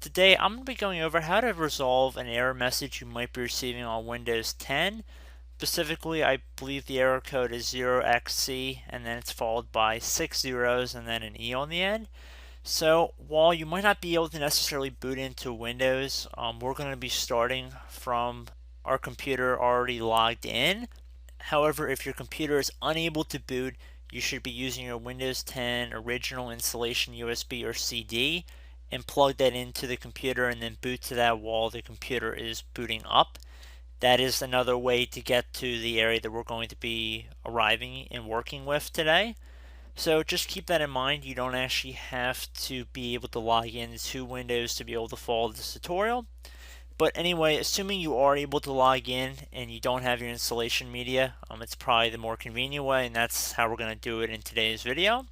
today I'm going to be going over how to resolve an error message you might be receiving on Windows 10. Specifically, I believe the error code is 0xc and then it's followed by 6 zeros and then an E on the end. So while you might not be able to necessarily boot into Windows, we're going to be starting from our computer already logged in. However, if your computer is unable to boot, you should be using your Windows 10 original installation USB or CD and plug that into the computer and then boot to that while the computer is booting up. That is another way to get to the area that we're going to be arriving and working with today. So just keep that in mind. You don't actually have to be able to log into Windows to be able to follow this tutorial. But anyway, assuming you are able to log in and you don't have your installation media, it's probably the more convenient way, and that's how we're going to do it in today's video.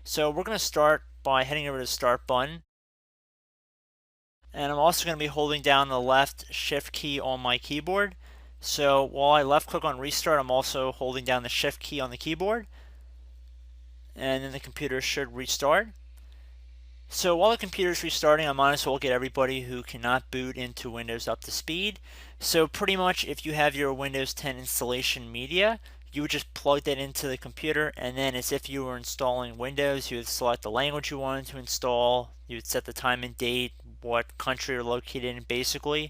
So we're going to start by heading over to the Start button. And I'm also going to be holding down the left Shift key on my keyboard. So while I left click on Restart, I'm also holding down the Shift key on the keyboard. And then the computer should restart. So while the computer is restarting, I might as well get everybody who cannot boot into Windows up to speed. So pretty much if you have your Windows 10 installation media, you would just plug that into the computer, and then as if you were installing Windows, you would select the language you wanted to install, you would set the time and date, what country you're located in basically,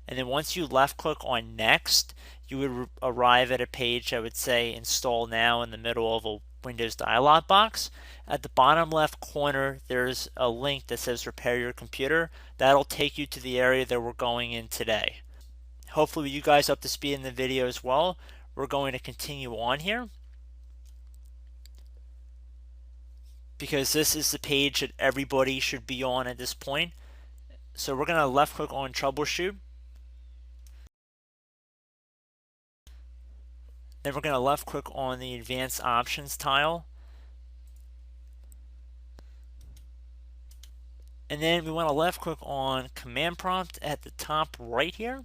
and then once you left click on Next, you would arrive at a page that would say Install Now in the middle of a Windows dialog box. At the bottom left corner, there's a link that says Repair Your Computer. That'll take you to the area that we're going in today. Hopefully you guys up to speed in the video as well. We're going to continue on here because this is the page that everybody should be on at this point. So we're going to left click on Troubleshoot. Then we're going to left click on the Advanced Options tile. And then we want to left click on Command Prompt at the top right here.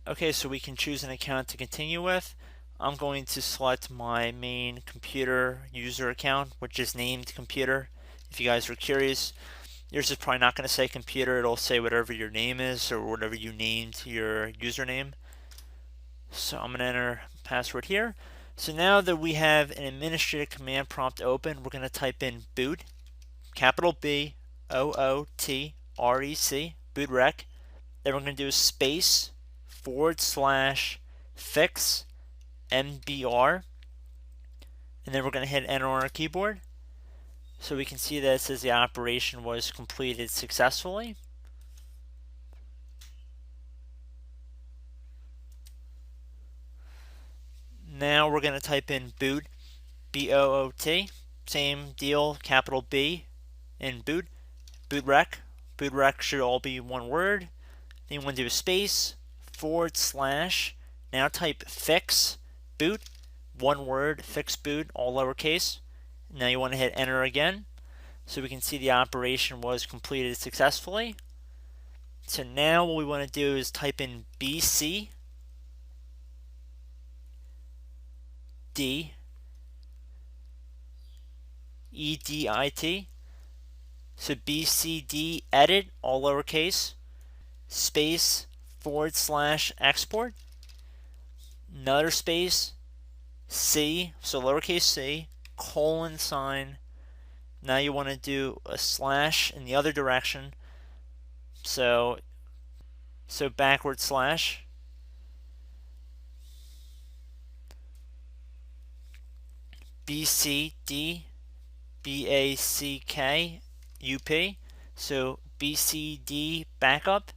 Okay, so we can choose an account to continue with. I'm going to select my main computer user account, which is named computer. If you guys were curious, yours is probably not going to say computer. It'll say whatever your name is or whatever you named your username. So I'm going to enter password here. So now that we have an administrative command prompt open, we're going to type in boot, capital B, O-O-T-R-E-C, boot rec. Then we're going to do a space / fix MBR, and then we're going to hit enter on our keyboard. So we can see that it says the operation was completed successfully. Now we're going to type in boot, B-O-O-T, same deal, capital B in boot, boot rec. Boot rec should all be one word. Then you want to do a space / now type fix boot, one word, fix boot, all lowercase. Now you want to hit enter again so we can see the operation was completed successfully. So now what we want to do is type in BC D EDIT. So BCD edit, all lowercase, space / export, another space, C, so lowercase c, :sign. Now you want to do a slash in the other direction, so backward slash, BCD BACK UP, so BCD backup,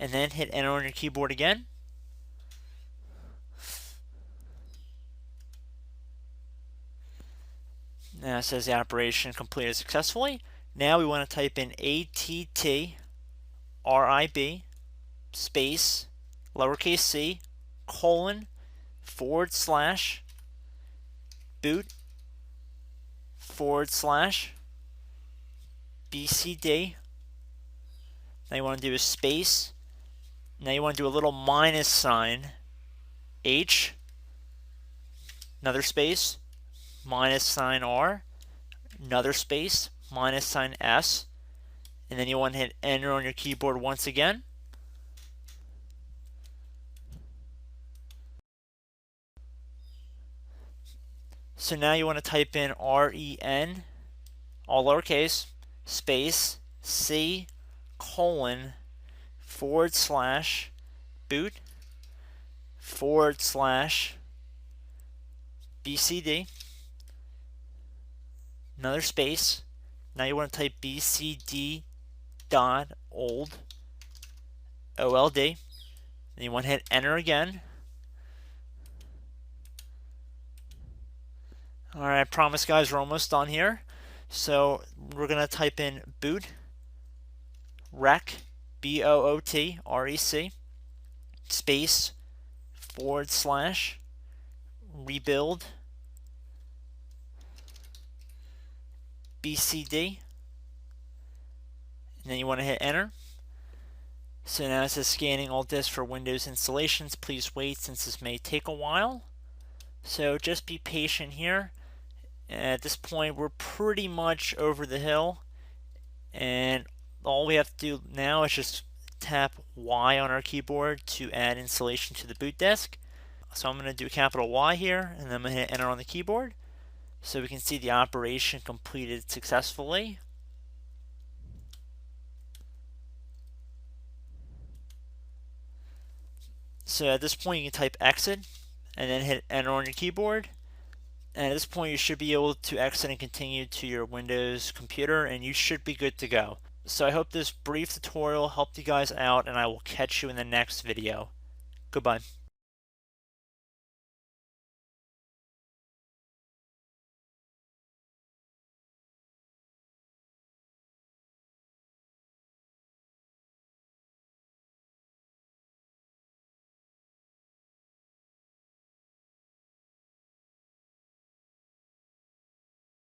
and then hit enter on your keyboard again. Now it says the operation completed successfully. Now we want to type in ATTRIB space lowercase c :/ boot / BCD. Now you want to do a space Now you want to do a little minus sign, H, another space, minus sign R, another space, minus sign S, and then you want to hit enter on your keyboard once again. So now you want to type in REN, all lowercase, space, C, colon, / boot, / BCD, another space. Now you want to type BCD dot old, OLD. Then you want to hit enter again. Alright, I promise guys we're almost done here. So we're going to type in boot, rec, BOOT, REC, space, / rebuild, BCD, and then you want to hit enter. So now it says scanning all disks for Windows installations. Please wait since this may take a while. So just be patient here. At this point we're pretty much over the hill, and all we have to do now is just tap Y on our keyboard to add installation to the boot disk. So I'm going to do capital Y here, and then I'm going to hit enter on the keyboard so we can see the operation completed successfully. So at this point you can type exit and then hit enter on your keyboard. And at this point you should be able to exit and continue to your Windows computer, and you should be good to go. So I hope this brief tutorial helped you guys out, and I will catch you in the next video. Goodbye.